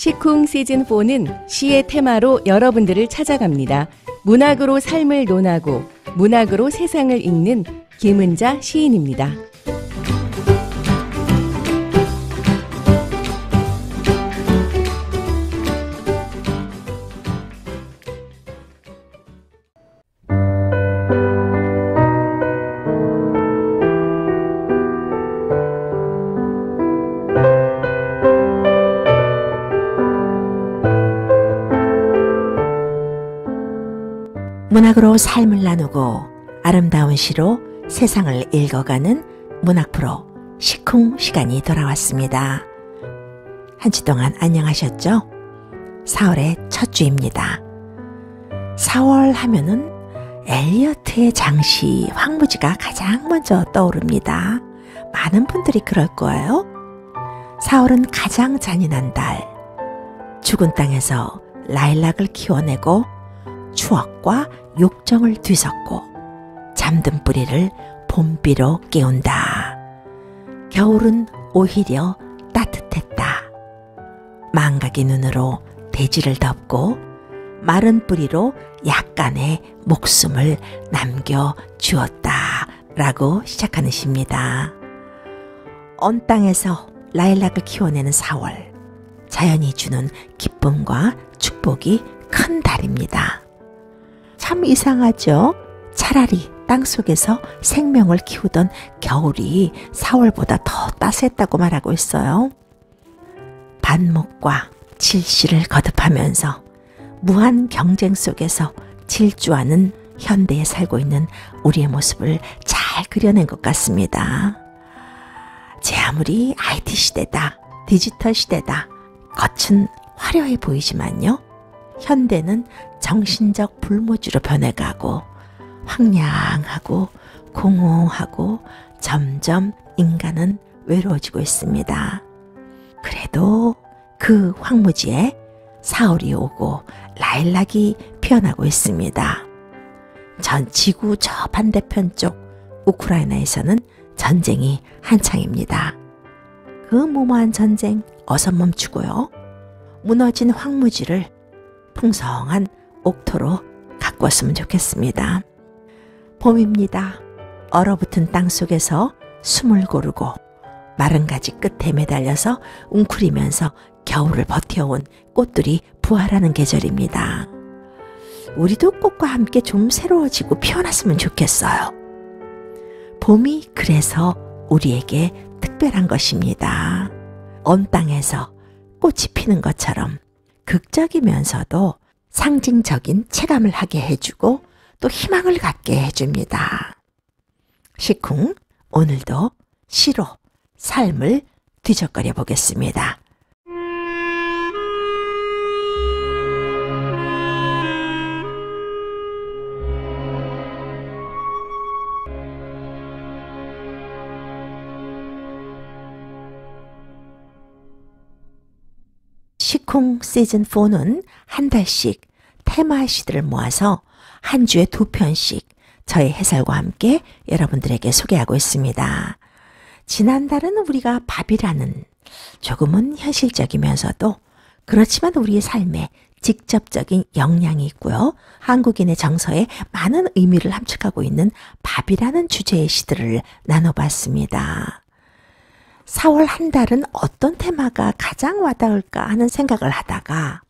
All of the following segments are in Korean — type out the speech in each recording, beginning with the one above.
시쿵 시즌4는 시의 테마로 여러분들을 찾아갑니다. 문학으로 삶을 논하고 문학으로 세상을 읽는 김은자 시인입니다. 문학으로 삶을 나누고 아름다운 시로 세상을 읽어가는 문학 프로 시쿵 시간이 돌아왔습니다. 한 주 동안 안녕하셨죠? 4월의 첫 주입니다. 4월 하면은 엘리어트의 장시 황무지가 가장 먼저 떠오릅니다. 많은 분들이 그럴 거예요. 4월은 가장 잔인한 달. 죽은 땅에서 라일락을 키워내고 추억과 욕정을 뒤섞고 잠든 뿌리를 봄비로 깨운다. 겨울은 오히려 따뜻했다. 망각의 눈으로 대지를 덮고 마른 뿌리로 약간의 목숨을 남겨주었다 라고 시작하는 시입니다. 언 땅에서 라일락을 키워내는 4월, 자연이 주는 기쁨과 축복이 큰 달입니다. 참 이상하죠? 차라리 땅속에서 생명을 키우던 겨울이 4월보다 더 따스했다고 말하고 있어요. 반목과 질시를 거듭하면서 무한 경쟁 속에서 질주하는 현대에 살고 있는 우리의 모습을 잘 그려낸 것 같습니다. 제 아무리 IT 시대다, 디지털 시대다, 겉은 화려해 보이지만요. 현대는 정신적 불모지로 변해가고 황량하고 공허하고 점점 인간은 외로워지고 있습니다. 그래도 그 황무지에 4월이 오고 라일락이 피어나고 있습니다. 전 지구 저 반대편 쪽 우크라이나에서는 전쟁이 한창입니다. 그 무모한 전쟁 어서 멈추고요. 무너진 황무지를 풍성한 옥토로 가꾸었으면 좋겠습니다. 봄입니다. 얼어붙은 땅 속에서 숨을 고르고 마른 가지 끝에 매달려서 웅크리면서 겨울을 버텨온 꽃들이 부활하는 계절입니다. 우리도 꽃과 함께 좀 새로워지고 피어났으면 좋겠어요. 봄이 그래서 우리에게 특별한 것입니다. 언 땅에서 꽃이 피는 것처럼 극적이면서도 상징적인 체감을 하게 해주고 또 희망을 갖게 해줍니다. 시쿵, 오늘도 시로 삶을 뒤적거려 보겠습니다. 시쿵 시즌4는 한 달씩 테마 시들을 모아서 한 주에 2편씩 저의 해설과 함께 여러분들에게 소개하고 있습니다. 지난달은 우리가 밥이라는 조금은 현실적이면서도 그렇지만 우리의 삶에 직접적인 영향이 있고요. 한국인의 정서에 많은 의미를 함축하고 있는 밥이라는 주제의 시들을 나눠봤습니다. 4월 한 달은 어떤 테마가 가장 와닿을까 하는 생각을 하다가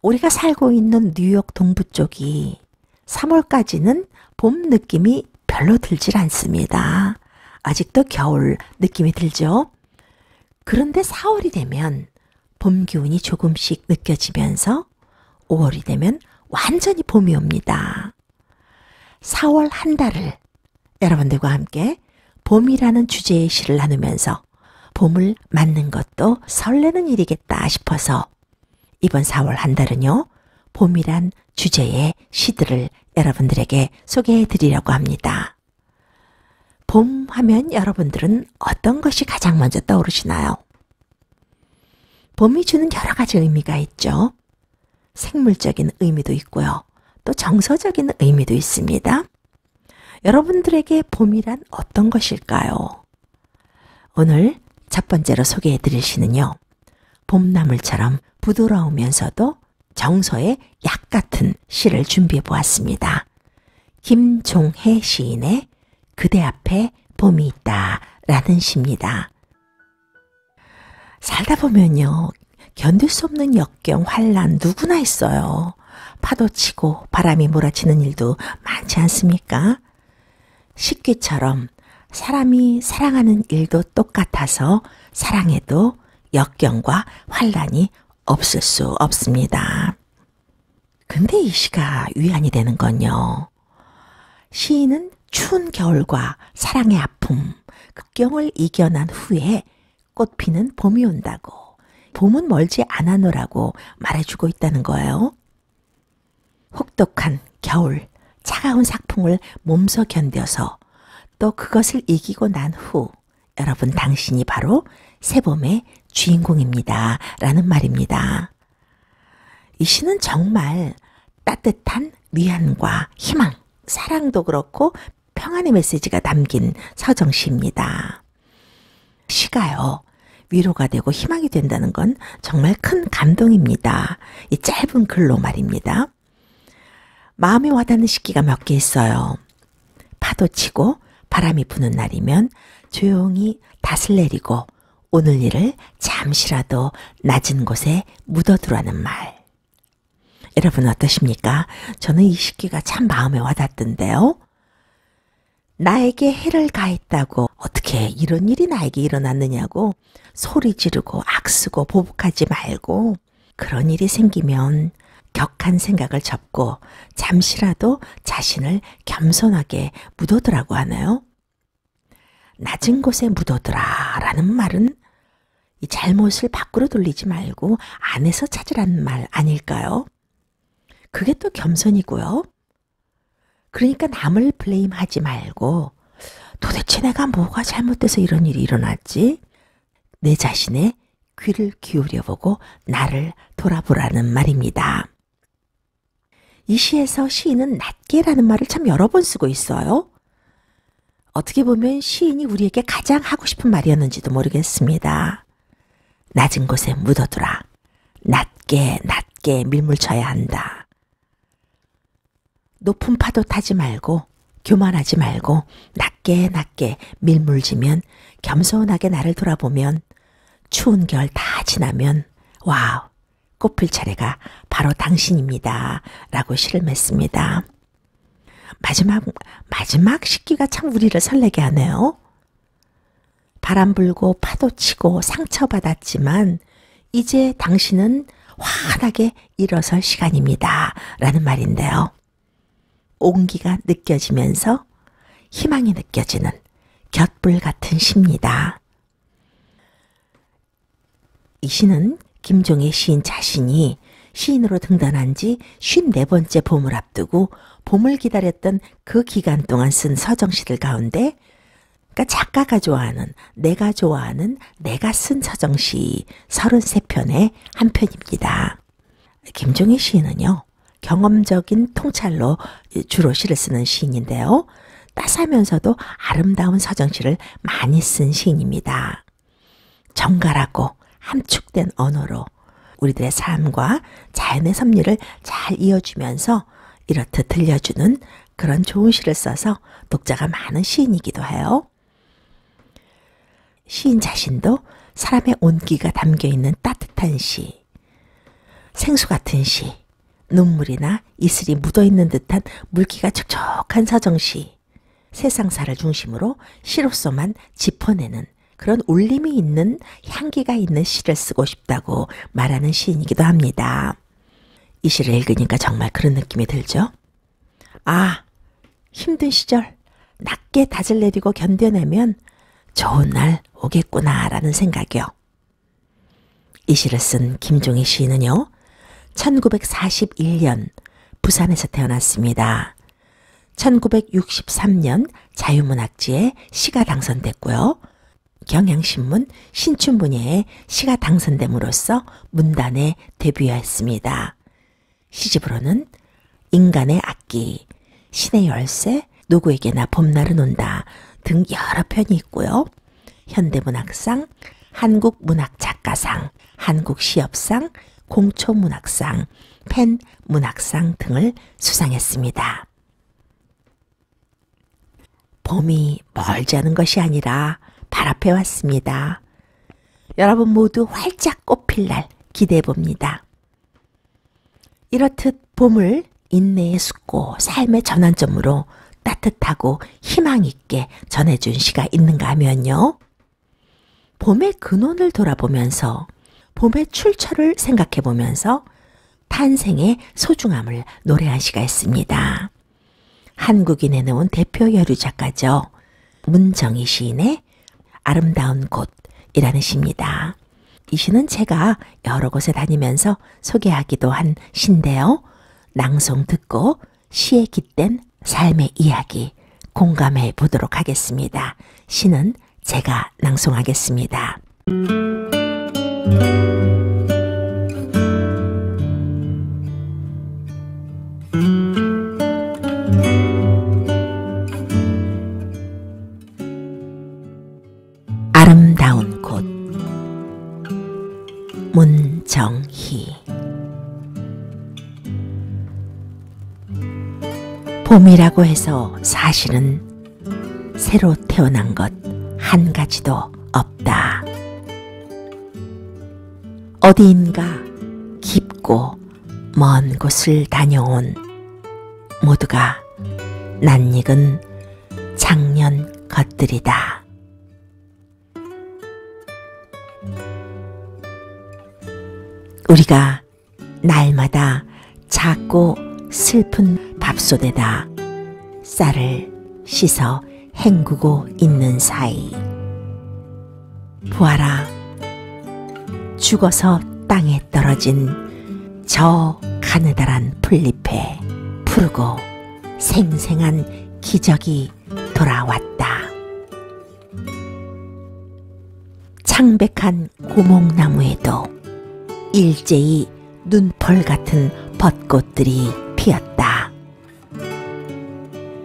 우리가 살고 있는 뉴욕 동부 쪽이 3월까지는 봄 느낌이 별로 들질 않습니다. 아직도 겨울 느낌이 들죠? 그런데 4월이 되면 봄 기운이 조금씩 느껴지면서 5월이 되면 완전히 봄이 옵니다. 4월 한 달을 여러분들과 함께 봄이라는 주제의 시를 나누면서 봄을 맞는 것도 설레는 일이겠다 싶어서 이번 4월 한 달은요, 봄이란 주제의 시들을 여러분들에게 소개해 드리려고 합니다. 봄 하면 여러분들은 어떤 것이 가장 먼저 떠오르시나요? 봄이 주는 여러 가지 의미가 있죠. 생물적인 의미도 있고요. 또 정서적인 의미도 있습니다. 여러분들에게 봄이란 어떤 것일까요? 오늘 첫 번째로 소개해 드릴 시는요. 봄나물처럼 부드러우면서도 정서의 약 같은 시를 준비해 보았습니다. 김종혜 시인의 그대 앞에 봄이 있다 라는 시입니다. 살다 보면요, 견딜 수 없는 역경, 환란 누구나 있어요. 파도 치고 바람이 몰아치는 일도 많지 않습니까? 식귀처럼 사람이 사랑하는 일도 똑같아서 사랑해도 역경과 환란이 없을 수 없습니다. 근데 이 시가 위안이 되는 건요, 시인은 추운 겨울과 사랑의 아픔, 극경을 이겨난 후에 꽃피는 봄이 온다고, 봄은 멀지 않아노라고 말해주고 있다는 거예요. 혹독한 겨울, 차가운 삭풍을 몸소 견뎌서 또 그것을 이기고 난 후, 여러분 당신이 바로 새봄의 주인공입니다 라는 말입니다. 이 시는 정말 따뜻한 위안과 희망, 사랑도 그렇고 평안의 메시지가 담긴 서정시입니다. 시가요, 위로가 되고 희망이 된다는 건 정말 큰 감동입니다. 이 짧은 글로 말입니다. 마음에 와닿는 시기가 몇 개 있어요. 파도 치고 바람이 부는 날이면 조용히 닷을 내리고 오늘 일을 잠시라도 낮은 곳에 묻어두라는 말. 여러분 어떠십니까? 저는 이 시기가 참 마음에 와닿던데요. 나에게 해를 가했다고 어떻게 이런 일이 나에게 일어났느냐고 소리 지르고 악쓰고 보복하지 말고, 그런 일이 생기면 격한 생각을 접고 잠시라도 자신을 겸손하게 묻어두라고 하나요? 낮은 곳에 묻어두라 라는 말은 이 잘못을 밖으로 돌리지 말고 안에서 찾으라는 말 아닐까요? 그게 또 겸손이고요. 그러니까 남을 블레임하지 말고 도대체 내가 뭐가 잘못돼서 이런 일이 일어났지? 내 자신의 귀를 기울여보고 나를 돌아보라는 말입니다. 이 시에서 시인은 낮게라는 말을 참 여러 번 쓰고 있어요. 어떻게 보면 시인이 우리에게 가장 하고 싶은 말이었는지도 모르겠습니다. 낮은 곳에 묻어두라. 낮게 낮게 밀물 쳐야 한다. 높은 파도 타지 말고 교만하지 말고 낮게 낮게 밀물지면 겸손하게 나를 돌아보면 추운 겨울 다 지나면 와우, 꽃필 차례가 바로 당신입니다 라고 시를 맺습니다. 마지막 시기가 참 우리를 설레게 하네요. 바람 불고 파도 치고 상처받았지만 이제 당신은 환하게 일어설 시간입니다 라는 말인데요. 온기가 느껴지면서 희망이 느껴지는 곁불 같은 시입니다. 이 시는 김종혜 시인 자신이 시인으로 등단한 지 54번째 봄을 앞두고 봄을 기다렸던 그 기간 동안 쓴 서정시들 가운데, 그러니까 작가가 좋아하는, 내가 좋아하는, 내가 쓴 서정시 33편의 한 편입니다. 김종혜 시인은요, 경험적인 통찰로 주로 시를 쓰는 시인인데요. 따스하면서도 아름다운 서정시를 많이 쓴 시인입니다. 정갈하고 함축된 언어로 우리들의 삶과 자연의 섭리를 잘 이어주면서 이렇듯 들려주는 그런 좋은 시를 써서 독자가 많은 시인이기도 해요. 시인 자신도 사람의 온기가 담겨있는 따뜻한 시, 생수 같은 시, 눈물이나 이슬이 묻어있는 듯한 물기가 촉촉한 서정시, 세상사를 중심으로 시로서만 짚어내는 그런 울림이 있는, 향기가 있는 시를 쓰고 싶다고 말하는 시인이기도 합니다. 이 시를 읽으니까 정말 그런 느낌이 들죠? 아, 힘든 시절 낮게 닷을 내리고 견뎌내면 좋은 날 오겠구나라는 생각이요. 이 시를 쓴 김종혜 시인은요, 1941년 부산에서 태어났습니다. 1963년 자유문학지에 시가 당선됐고요. 경향신문 신춘분야에 시가 당선됨으로써 문단에 데뷔했습니다. 시집으로는 인간의 악기, 신의 열쇠, 누구에게나 봄날은 온다 등 여러 편이 있고요. 현대문학상, 한국문학작가상, 한국시협상, 공초문학상, 펜문학상 등을 수상했습니다. 봄이 멀지 않은 것이 아니라 발 앞에 왔습니다. 여러분 모두 활짝 꽃필 날 기대해 봅니다. 이렇듯 봄을 인내의 숫고 삶의 전환점으로 따뜻하고 희망 있게 전해준 시가 있는가 하면요. 봄의 근원을 돌아보면서 봄의 출처를 생각해 보면서 탄생의 소중함을 노래한 시가 있습니다. 한국인에 놓은 대표 여류 작가죠. 문정희 시인의 아름다운 곳이라는 시입니다. 이 시는 제가 여러 곳에 다니면서 소개하기도 한 시인데요. 낭송 듣고 시에 깃댄 삶의 이야기 공감해 보도록 하겠습니다. 시는 제가 낭송하겠습니다. 아름다운 곳 문정희 봄이라고 해서 사실은 새로 태어난 것 한 가지도 없다. 어디인가 깊고 먼 곳을 다녀온 모두가 낯익은 작년 것들이다. 우리가 날마다 작고 슬픈 밥솥에다 쌀을 씻어 헹구고 있는 사이 보아라, 죽어서 땅에 떨어진 저 가느다란 풀잎에 푸르고 생생한 기적이 돌아왔다. 창백한 고목나무에도 일제히 눈펄 같은 벚꽃들이 피었다.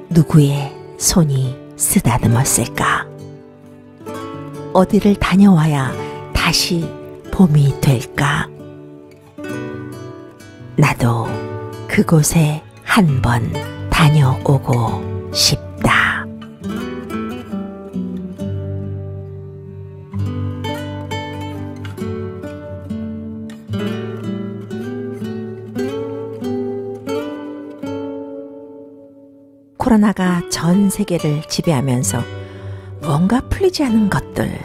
누구의 손이 쓰다듬었을까? 어디를 다녀와야 다시 봄이 될까? 나도 그곳에 한번 다녀오고 싶다. 코로나가 전 세계를 지배하면서 뭔가 풀리지 않은 것들,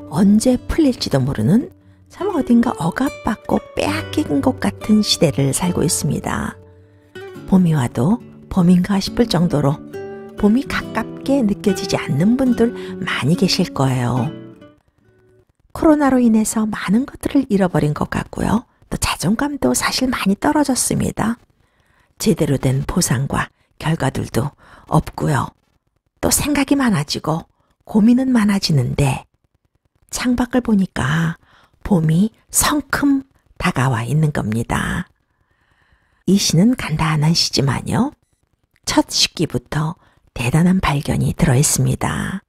언제 풀릴지도 모르는 참 어딘가 억압받고 빼앗긴 것 같은 시대를 살고 있습니다. 봄이 와도 봄인가 싶을 정도로 봄이 가깝게 느껴지지 않는 분들 많이 계실 거예요. 코로나로 인해서 많은 것들을 잃어버린 것 같고요. 또 자존감도 사실 많이 떨어졌습니다. 제대로 된 보상과 결과들도 없고요. 또 생각이 많아지고 고민은 많아지는데 창밖을 보니까 봄이 성큼 다가와 있는 겁니다. 이 시는 간단한 시지만요. 첫 시기부터 대단한 발견이 들어있습니다.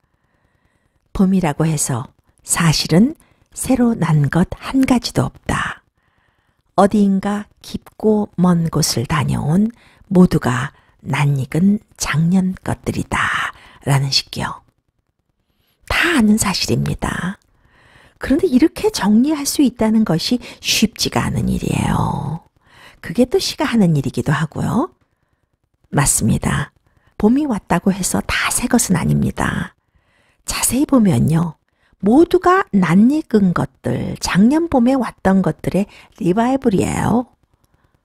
봄이라고 해서 사실은 새로 난 것 한 가지도 없다. 어디인가 깊고 먼 곳을 다녀온 모두가 낯익은 작년 것들이다 라는 식이요. 다 아는 사실입니다. 그런데 이렇게 정리할 수 있다는 것이 쉽지가 않은 일이에요. 그게 또 시가 하는 일이기도 하고요. 맞습니다. 봄이 왔다고 해서 다 새 것은 아닙니다. 자세히 보면요. 모두가 낯익은 것들, 작년 봄에 왔던 것들의 리바이벌이에요.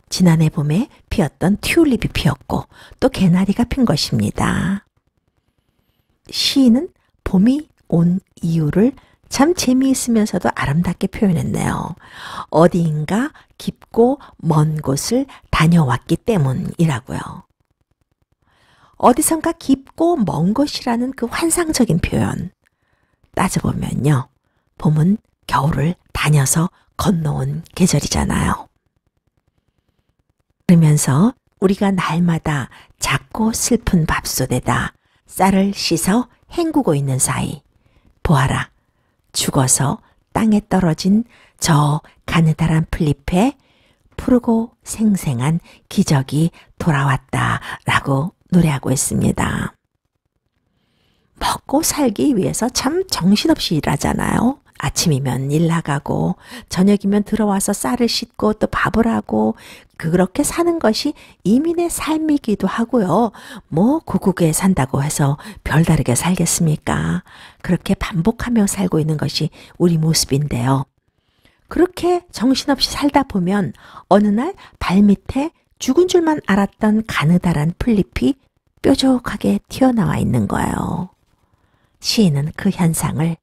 지난해 봄에 피었던 튤립이 피었고 또 개나리가 핀 것입니다. 시인은 봄이 온 이유를 참 재미있으면서도 아름답게 표현했네요. 어디인가 깊고 먼 곳을 다녀왔기 때문이라고요. 어디선가 깊고 먼 곳이라는 그 환상적인 표현. 따져보면요. 봄은 겨울을 다녀서 건너온 계절이잖아요. 그러면서 우리가 날마다 작고 슬픈 밥솥에다 쌀을 씻어 헹구고 있는 사이 보아라, 죽어서 땅에 떨어진 저 가느다란 풀잎에 푸르고 생생한 기적이 돌아왔다라고 노래하고 있습니다. 먹고 살기 위해서 참 정신없이 일하잖아요. 아침이면 일 나가고 저녁이면 들어와서 쌀을 씻고 또 밥을 하고 그렇게 사는 것이 이민의 삶이기도 하고요. 뭐 고국에 산다고 해서 별다르게 살겠습니까? 그렇게 반복하며 살고 있는 것이 우리 모습인데요. 그렇게 정신없이 살다 보면 어느 날 발밑에 죽은 줄만 알았던 가느다란 풀잎이 뾰족하게 튀어나와 있는 거예요. 시인은 그 현상을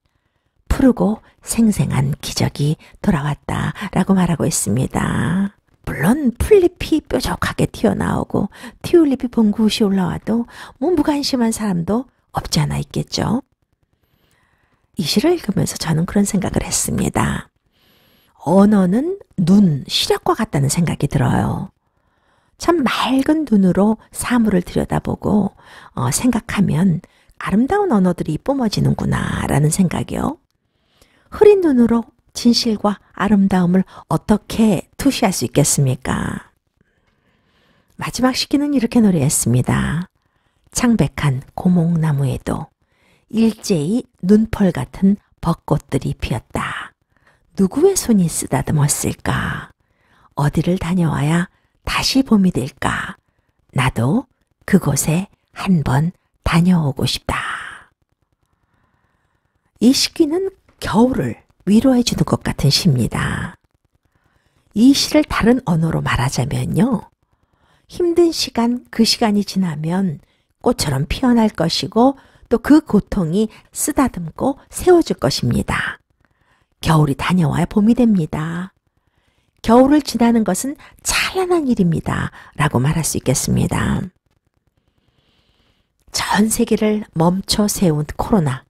푸르고 생생한 기적이 돌아왔다라고 말하고 있습니다. 물론 풀잎이 뾰족하게 튀어나오고 튤립이 봉구시 올라와도 뭐 무관심한 사람도 없지 않아 있겠죠. 이 시를 읽으면서 저는 그런 생각을 했습니다. 언어는 눈, 시력과 같다는 생각이 들어요. 참 맑은 눈으로 사물을 들여다보고 생각하면 아름다운 언어들이 뿜어지는구나 라는 생각이요. 흐린 눈으로 진실과 아름다움을 어떻게 투시할 수 있겠습니까? 마지막 시기는 이렇게 노래했습니다. 창백한 고목나무에도 일제히 눈펄 같은 벚꽃들이 피었다. 누구의 손이 쓰다듬었을까? 어디를 다녀와야 다시 봄이 될까? 나도 그곳에 한번 다녀오고 싶다. 이 시기는 겨울을 위로해 주는 것 같은 시입니다. 이 시를 다른 언어로 말하자면요. 힘든 시간, 그 시간이 지나면 꽃처럼 피어날 것이고 또 그 고통이 쓰다듬고 세워줄 것입니다. 겨울이 다녀와야 봄이 됩니다. 겨울을 지나는 것은 찬란한 일입니다. 라고 말할 수 있겠습니다. 전 세계를 멈춰 세운 코로나.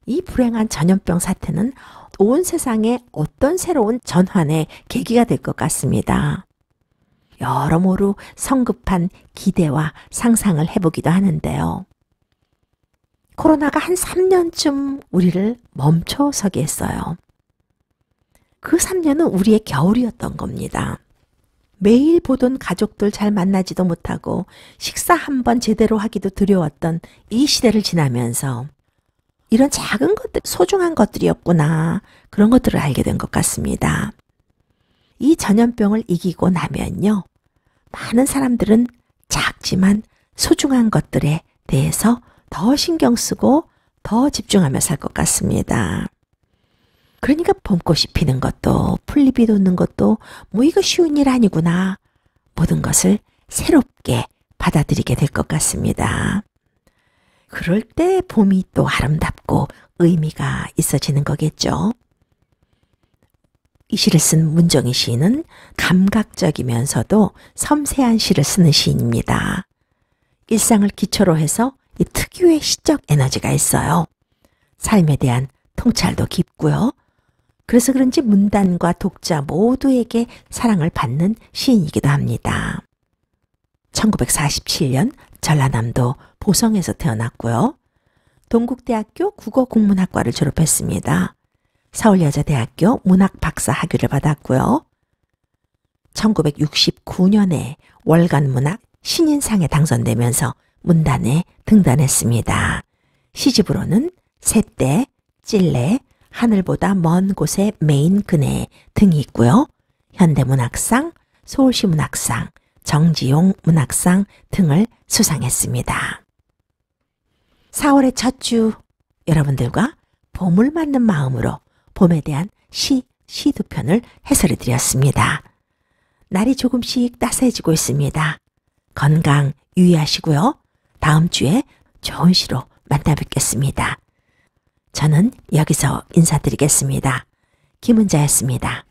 이 불행한 전염병 사태는 온 세상에 어떤 새로운 전환의 계기가 될 것 같습니다. 여러모로 성급한 기대와 상상을 해보기도 하는데요. 코로나가 한 3년쯤 우리를 멈춰서게 했어요. 그 3년은 우리의 겨울이었던 겁니다. 매일 보던 가족들 잘 만나지도 못하고 식사 한 번 제대로 하기도 두려웠던 이 시대를 지나면서 이런 작은 것들, 소중한 것들이었구나. 그런 것들을 알게 된 것 같습니다. 이 전염병을 이기고 나면요. 많은 사람들은 작지만 소중한 것들에 대해서 더 신경 쓰고 더 집중하며 살 것 같습니다. 그러니까 봄꽃이 피는 것도 풀잎이 돋는 것도 뭐 이거 쉬운 일 아니구나. 모든 것을 새롭게 받아들이게 될 것 같습니다. 그럴 때 봄이 또 아름답고 의미가 있어지는 거겠죠. 이 시를 쓴 문정희 시인은 감각적이면서도 섬세한 시를 쓰는 시인입니다. 일상을 기초로 해서 이 특유의 시적 에너지가 있어요. 삶에 대한 통찰도 깊고요. 그래서 그런지 문단과 독자 모두에게 사랑을 받는 시인이기도 합니다. 1947년 전라남도 보성에서 태어났고요. 동국대학교 국어국문학과를 졸업했습니다. 서울여자대학교 문학박사 학위를 받았고요. 1969년에 월간문학 신인상에 당선되면서 문단에 등단했습니다. 시집으로는 새떼, 찔레, 하늘보다 먼 곳에 메인 그네 등이 있고요. 현대문학상, 서울시 문학상, 정지용 문학상 등을 수상했습니다. 4월의 첫 주 여러분들과 봄을 맞는 마음으로 봄에 대한 시 두 편을 해설해 드렸습니다. 날이 조금씩 따스해지고 있습니다. 건강 유의하시고요. 다음 주에 좋은 시로 만나 뵙겠습니다. 저는 여기서 인사드리겠습니다. 김은자였습니다.